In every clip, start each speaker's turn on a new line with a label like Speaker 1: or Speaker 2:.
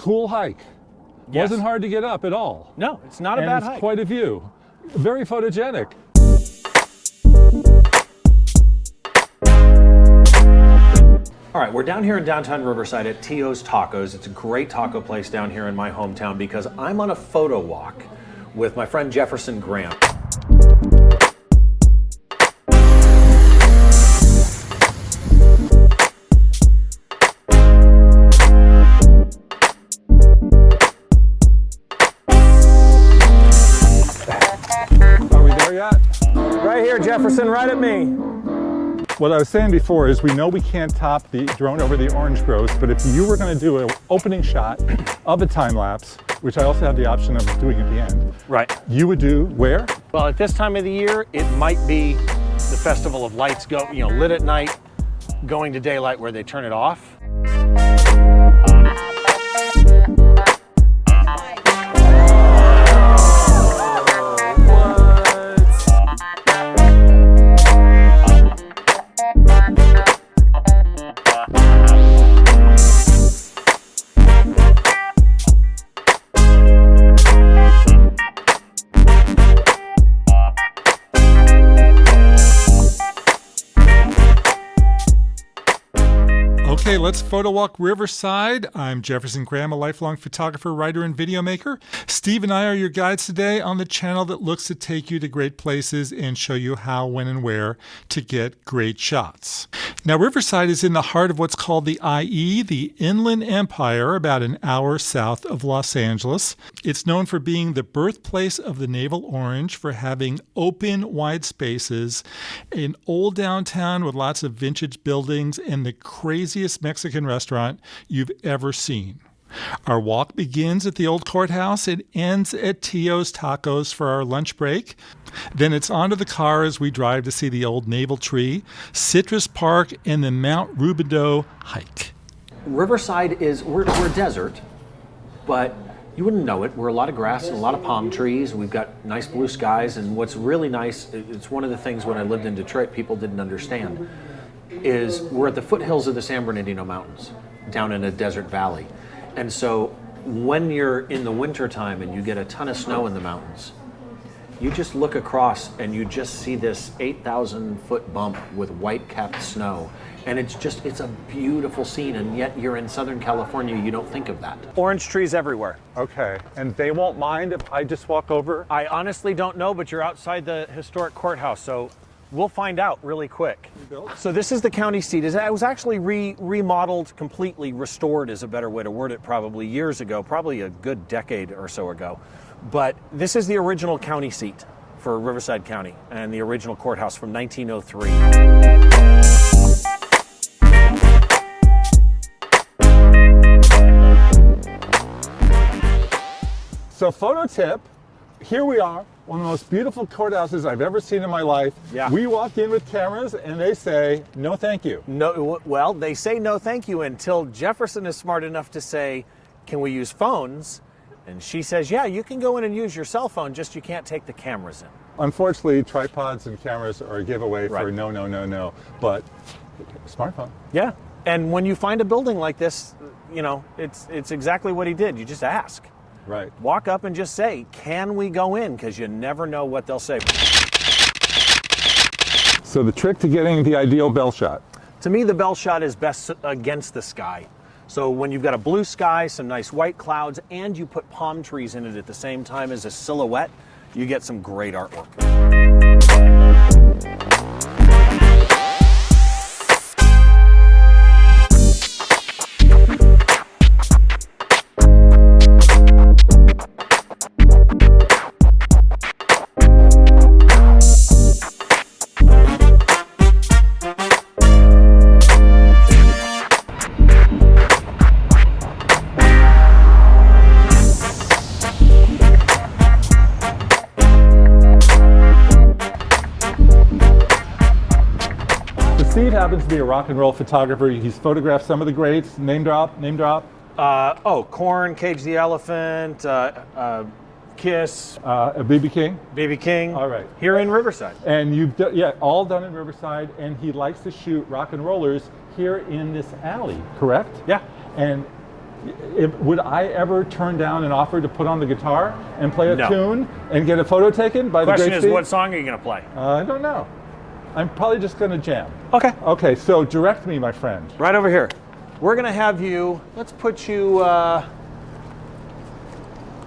Speaker 1: Cool hike.
Speaker 2: Yes.
Speaker 1: Wasn't hard to get up at all.
Speaker 2: No, it's not a
Speaker 1: And
Speaker 2: bad
Speaker 1: it's
Speaker 2: hike.
Speaker 1: quite a view. Very photogenic.
Speaker 2: All right, we're down here in downtown Riverside at Tio's Tacos. It's a great taco place down here in my hometown because I'm on a photo walk with my friend Jefferson Graham.
Speaker 1: Are we there yet?
Speaker 2: Right here, Jefferson, right at me.
Speaker 1: What I was saying before is we know we can't top the drone over the orange groves, but if you were going to do an opening shot of a time lapse, which I also have the option of doing at the end,
Speaker 2: Right.
Speaker 1: you would do where?
Speaker 2: Well, at this time of the year, it might be the Festival of Lights, lit at night, going to daylight where they turn it off.
Speaker 1: Okay, let's photo walk Riverside. I'm Jefferson Graham, a lifelong photographer, writer, and video maker. Steve and I are your guides today on the channel that looks to take you to great places and show you how, when, and where to get great shots. Now, Riverside is in the heart of what's called the IE, the Inland Empire, about an hour south of Los Angeles. It's known for being the birthplace of the Naval Orange, for having open, wide spaces, an old downtown with lots of vintage buildings, and the craziest Mexican restaurant you've ever seen. Our walk begins at the old courthouse. It ends at Tio's Tacos for our lunch break. Then it's onto the car as we drive to see the old Naval tree, Citrus Park, and the Mount Rubideaux hike.
Speaker 2: Riverside we're desert, but you wouldn't know it. We're a lot of grass and a lot of palm trees. We've got nice blue skies, and what's really nice, it's one of the things when I lived in Detroit people didn't understand, is we're at the foothills of the San Bernardino Mountains, down in a desert valley. And so when you're in the winter time and you get a ton of snow in the mountains, you just look across and you just see this 8,000 foot bump with white capped snow. And it's a beautiful scene, and yet you're in Southern California, you don't think of that. Orange trees everywhere.
Speaker 1: Okay, and they won't mind if I just walk over?
Speaker 2: I honestly don't know, but you're outside the historic courthouse, so we'll find out really quick. So this is the county seat. It was actually remodeled, completely restored is a better way to word it, probably years ago, probably a good decade or so ago. But this is the original county seat for Riverside County and the original courthouse from 1903.
Speaker 1: So photo tip, here we are, one of the most beautiful courthouses I've ever seen in my life.
Speaker 2: Yeah.
Speaker 1: We walk in with cameras and they say, no thank you.
Speaker 2: No, well, they say no thank you until Jefferson is smart enough to say, can we use phones? And she says, yeah, you can go in and use your cell phone, just you can't take the cameras in.
Speaker 1: Unfortunately, tripods and cameras are a giveaway for
Speaker 2: Right.
Speaker 1: no, but smartphone.
Speaker 2: Yeah, and when you find a building like this, it's exactly what he did. You just ask.
Speaker 1: Right.
Speaker 2: Walk up and just say, can we go in? Because you never know what they'll say.
Speaker 1: So the trick to getting the ideal bell shot.
Speaker 2: To me, the bell shot is best against the sky. So when you've got a blue sky, some nice white clouds, and you put palm trees in it at the same time as a silhouette, you get some great artwork.
Speaker 1: Steve happens to be a rock and roll photographer. He's photographed some of the greats. Name drop.
Speaker 2: Korn, Cage the Elephant, Kiss,
Speaker 1: BB King.
Speaker 2: BB King.
Speaker 1: All right.
Speaker 2: Here in Riverside.
Speaker 1: And you've done, all done in Riverside. And he likes to shoot rock and rollers here in this alley, correct?
Speaker 2: Yeah.
Speaker 1: And Would I ever turn down an offer to put on the guitar and play a
Speaker 2: No.
Speaker 1: tune and get a photo taken by the great
Speaker 2: Question is,
Speaker 1: Steve?
Speaker 2: what song are you going to play?
Speaker 1: I don't know. I'm probably just going to jam.
Speaker 2: Okay.
Speaker 1: Okay, so direct me, my friend.
Speaker 2: Right over here. We're going to have you, let's put you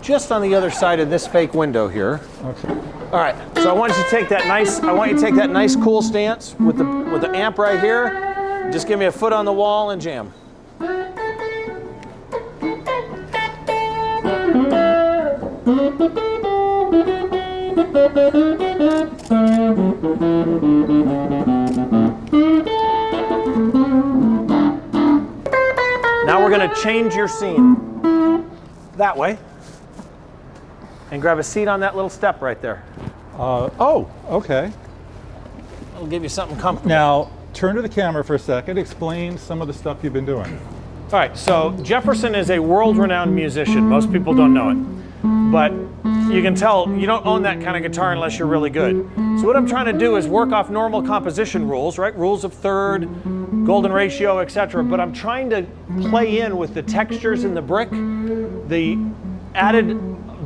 Speaker 2: just on the other side of this fake window here.
Speaker 1: Okay.
Speaker 2: All right. So I want you to take that nice cool stance with the amp right here. Just give me a foot on the wall and jam. Now we're going to change your scene that way and grab a seat on that little step right there.
Speaker 1: Oh, okay.
Speaker 2: It'll give you something comfortable.
Speaker 1: Now, turn to the camera for a second. Explain some of the stuff you've been doing.
Speaker 2: All right, so Jefferson is a world-renowned musician. Most people don't know it. But you can tell you don't own that kind of guitar unless you're really good. So what I'm trying to do is work off normal composition rules, right? Rules of third, golden ratio, etc. But I'm trying to play in with the textures in the brick, the added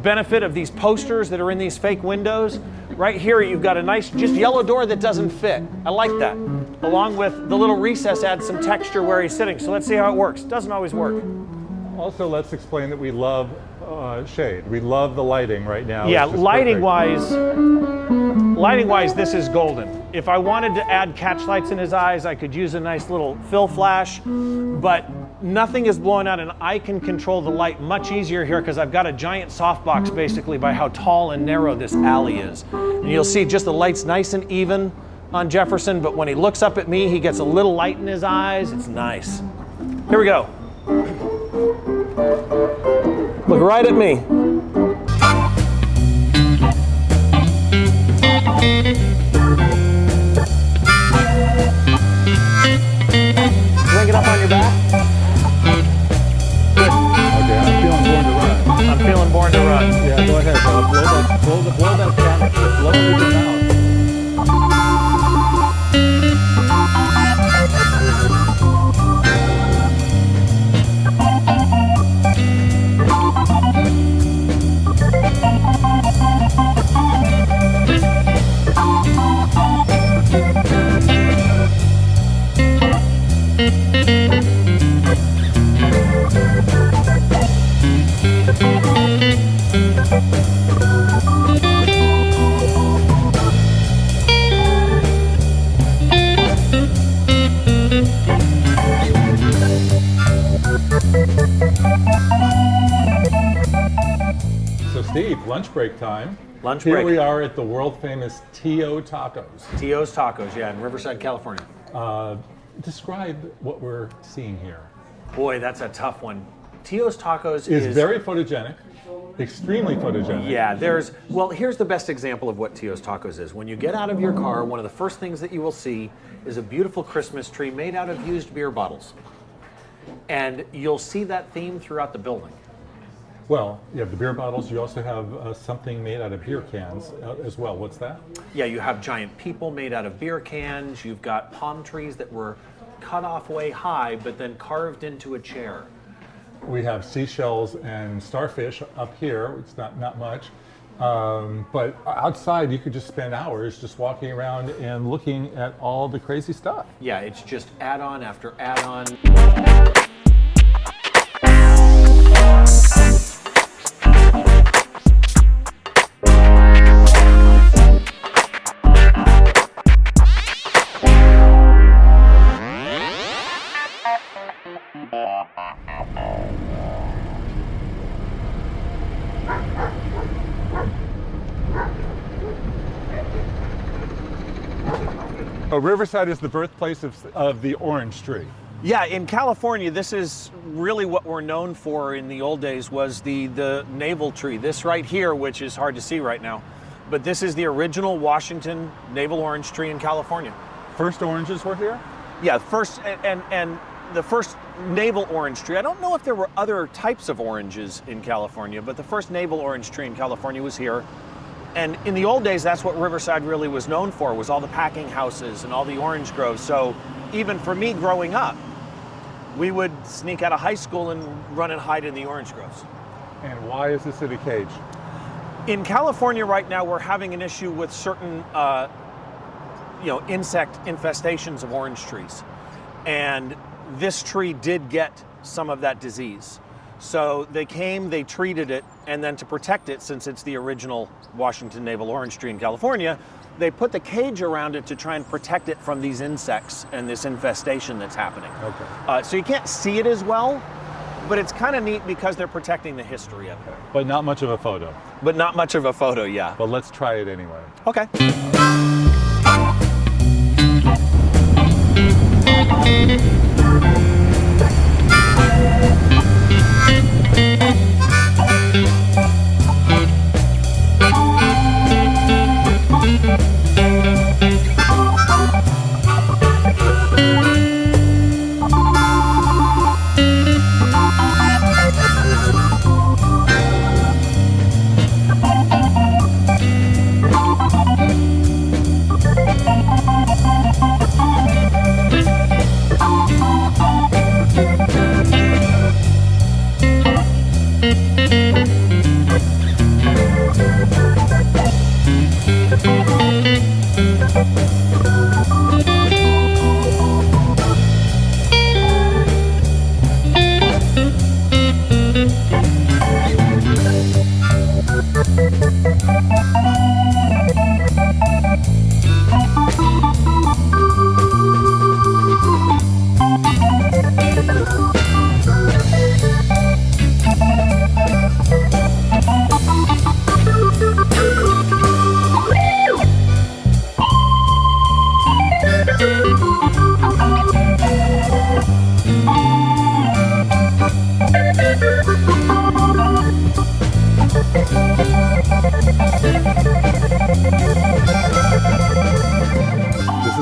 Speaker 2: benefit of these posters that are in these fake windows. Right here, you've got a nice, just yellow door that doesn't fit. I like that. Along with the little recess adds some texture where he's sitting. So let's see how it works. Doesn't always work.
Speaker 1: Also, let's explain that we love shade. We love the lighting right now.
Speaker 2: Yeah,
Speaker 1: It's just
Speaker 2: lighting-wise, this is golden. If I wanted to add catch lights in his eyes, I could use a nice little fill flash, but nothing is blowing out, and I can control the light much easier here because I've got a giant softbox basically by how tall and narrow this alley is. And you'll see just the light's nice and even on Jefferson, but when he looks up at me, he gets a little light in his eyes. It's nice. Here we go. Look right at me. Bring it up on your back. Good.
Speaker 1: Okay, I'm feeling born to run.
Speaker 2: I'm feeling born to run.
Speaker 1: Yeah, go ahead. Blow that canvas. Blow it with your mouth. So Steve, lunch break time.
Speaker 2: Lunch
Speaker 1: Here
Speaker 2: break.
Speaker 1: we are at the world famous T.O. Tacos.
Speaker 2: T.O.'s Tacos, yeah, in Riverside, California.
Speaker 1: Describe what we're seeing here.
Speaker 2: Boy, that's a tough one. T.O.'s Tacos
Speaker 1: It's very photogenic, extremely photogenic.
Speaker 2: Yeah, well, here's the best example of what T.O.'s Tacos is. When you get out of your car, one of the first things that you will see is a beautiful Christmas tree made out of used beer bottles. And you'll see that theme throughout the building.
Speaker 1: Well, you have the beer bottles. You also have something made out of beer cans as well. What's that?
Speaker 2: Yeah, you have giant people made out of beer cans. You've got palm trees that were cut off way high, but then carved into a chair.
Speaker 1: We have seashells and starfish up here. It's not much. But outside, you could just spend hours just walking around and looking at all the crazy stuff.
Speaker 2: Yeah, it's just add-on after add-on.
Speaker 1: Riverside is the birthplace of the orange tree.
Speaker 2: Yeah, in California, this is really what we're known for in the old days was the navel tree. This right here, which is hard to see right now, but this is the original Washington navel orange tree in California.
Speaker 1: First oranges were here?
Speaker 2: Yeah, first and the first navel orange tree. I don't know if there were other types of oranges in California, but the first navel orange tree in California was here. And in the old days, that's what Riverside really was known for, was all the packing houses and all the orange groves. So even for me growing up, we would sneak out of high school and run and hide in the orange groves.
Speaker 1: And why is this in a cage?
Speaker 2: In California right now, we're having an issue with certain insect infestations of orange trees. And this tree did get some of that disease. So they came, they treated it, and then to protect it, since it's the original Washington navel orange tree in California, they put the cage around it to try and protect it from these insects and this infestation that's happening.
Speaker 1: Okay.
Speaker 2: So you can't see it as well, but it's kind of neat because they're protecting the history of it.
Speaker 1: But not much of a photo.
Speaker 2: But not much of a photo, yeah.
Speaker 1: But let's try it anyway.
Speaker 2: Okay.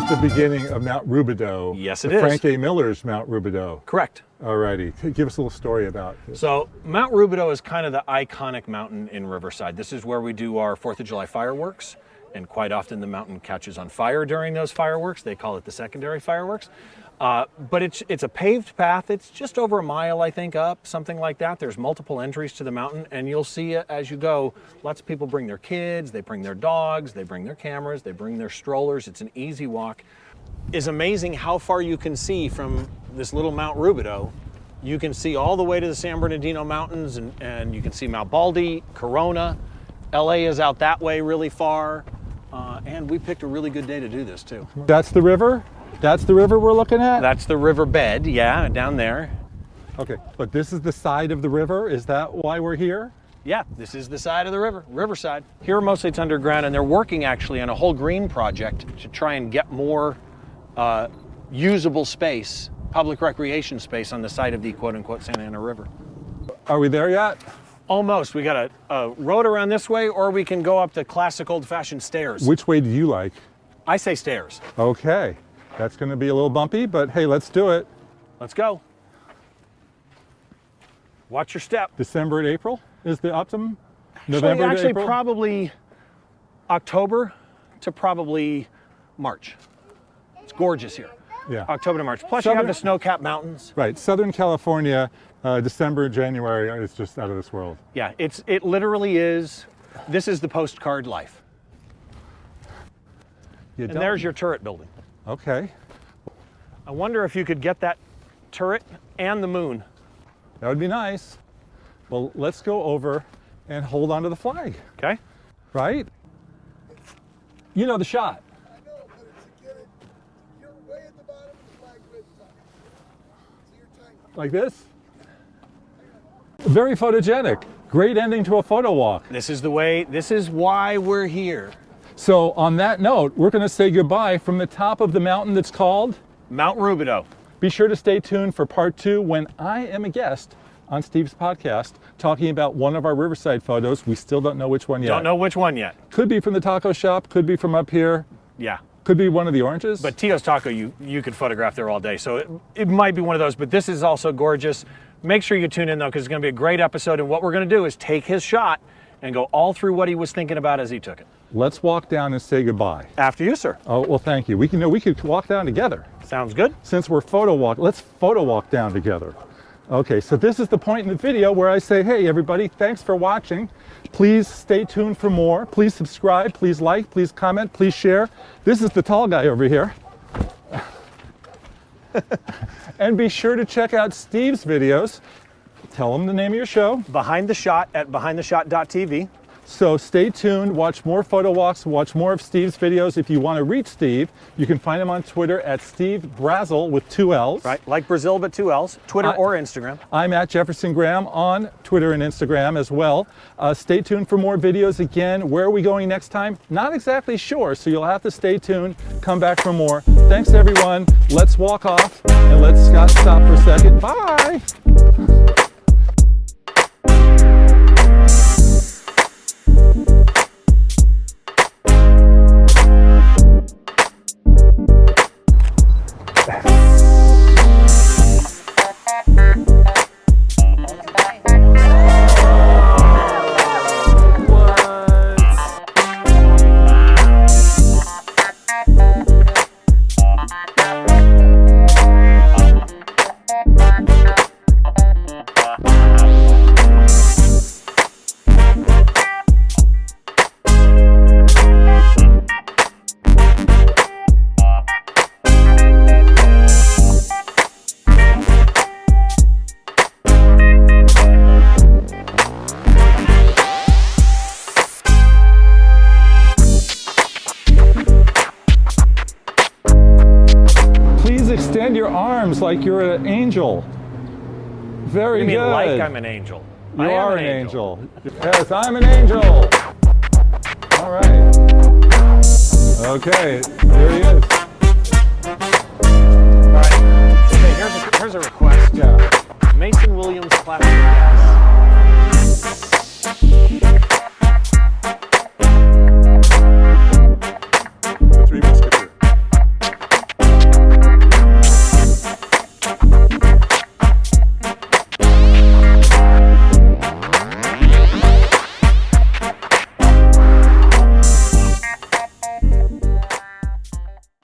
Speaker 1: The beginning of Mount Rubideaux.
Speaker 2: Yes, it is.
Speaker 1: Frank A. Miller's Mount Rubideaux.
Speaker 2: Correct.
Speaker 1: Alrighty. Give us a little story about this.
Speaker 2: So Mount Rubideaux is kind of the iconic mountain in Riverside. This is where we do our 4th of July fireworks, and quite often the mountain catches on fire during those fireworks. They call it the secondary fireworks. But it's a paved path. It's just over a mile, I think, up, something like that. There's multiple entries to the mountain, and you'll see as you go, lots of people bring their kids, they bring their dogs, they bring their cameras, they bring their strollers. It's an easy walk. It's amazing how far you can see from this little Mount Rubideaux. You can see all the way to the San Bernardino Mountains, and you can see Mount Baldy, Corona. LA is out that way really far, and we picked a really good day to do this too.
Speaker 1: That's the river? That's the river we're looking at?
Speaker 2: That's the river bed, yeah, down there.
Speaker 1: Okay, but this is the side of the river? Is that why we're here?
Speaker 2: Yeah, this is the side of the river, Riverside. Here mostly it's underground, and they're working actually on a whole green project to try and get more usable space, public recreation space on the side of the quote-unquote Santa Ana River.
Speaker 1: Are we there yet?
Speaker 2: Almost. We got a road around this way, or we can go up the classic old-fashioned stairs.
Speaker 1: Which way do you like?
Speaker 2: I say stairs.
Speaker 1: Okay. That's going to be a little bumpy, but hey, let's do it.
Speaker 2: Let's go. Watch your step.
Speaker 1: December and April is the optimum? November to
Speaker 2: Actually,
Speaker 1: April?
Speaker 2: probably October to probably March. It's gorgeous here.
Speaker 1: Yeah.
Speaker 2: October to March. Plus you have the snow-capped mountains.
Speaker 1: Right. Southern California, December, January is just out of this world.
Speaker 2: Yeah, it literally is. This is the postcard life. And there's your turret building.
Speaker 1: Okay.
Speaker 2: I wonder if you could get that turret and the moon.
Speaker 1: That would be nice. Well, let's go over and hold on to the flag.
Speaker 2: Okay.
Speaker 1: Right? You know the shot.
Speaker 3: I know, but it's to get it. You're way at the bottom of the flag right top. So you're tight.
Speaker 1: Like this? Very photogenic. Great ending to a photo walk.
Speaker 2: This is why we're here.
Speaker 1: So on that note, we're going to say goodbye from the top of the mountain that's called
Speaker 2: Mount Rubideaux.
Speaker 1: Be sure to stay tuned for part 2 when I am a guest on Steve's podcast talking about one of our Riverside photos. We still don't know which one yet.
Speaker 2: Don't know which one yet.
Speaker 1: Could be from the taco shop, could be from up here.
Speaker 2: Yeah.
Speaker 1: Could be one of the oranges.
Speaker 2: But Tio's Taco, you could photograph there all day. So it might be one of those, but this is also gorgeous. Make sure you tune in though, because it's going to be a great episode. And what we're going to do is take his shot and go all through what he was thinking about as he took it.
Speaker 1: Let's walk down and say goodbye.
Speaker 2: After you, sir.
Speaker 1: Oh, well, thank you. We could walk down together.
Speaker 2: Sounds good.
Speaker 1: Since we're photo walk, let's photo walk down together. Okay, so this is the point in the video where I say, hey, everybody, thanks for watching. Please stay tuned for more. Please subscribe, please like, please comment, please share. This is the tall guy over here. And be sure to check out Steve's videos. Tell him the name of your show.
Speaker 2: Behind the Shot at behindtheshot.tv.
Speaker 1: So stay tuned, watch more photo walks, watch more of Steve's videos. If you want to reach Steve, you can find him on Twitter at Steve Brazill with 2 L's.
Speaker 2: Right, like Brazil but 2 L's, Twitter or Instagram.
Speaker 1: I'm at Jefferson Graham on Twitter and Instagram as well. Stay tuned for more videos. Again, where are we going next time? Not exactly sure, so you'll have to stay tuned. Come back for more. Thanks everyone. Let's walk off and let Scott stop for a second. Bye. Extend your arms like you're an angel. Very good.
Speaker 2: You mean like I'm an angel?
Speaker 1: You are an angel. Yes, I'm an angel. All right. Okay, there he is.
Speaker 2: All right. Okay, here's a request.
Speaker 1: Yeah.
Speaker 2: Mason Williams classic jazz.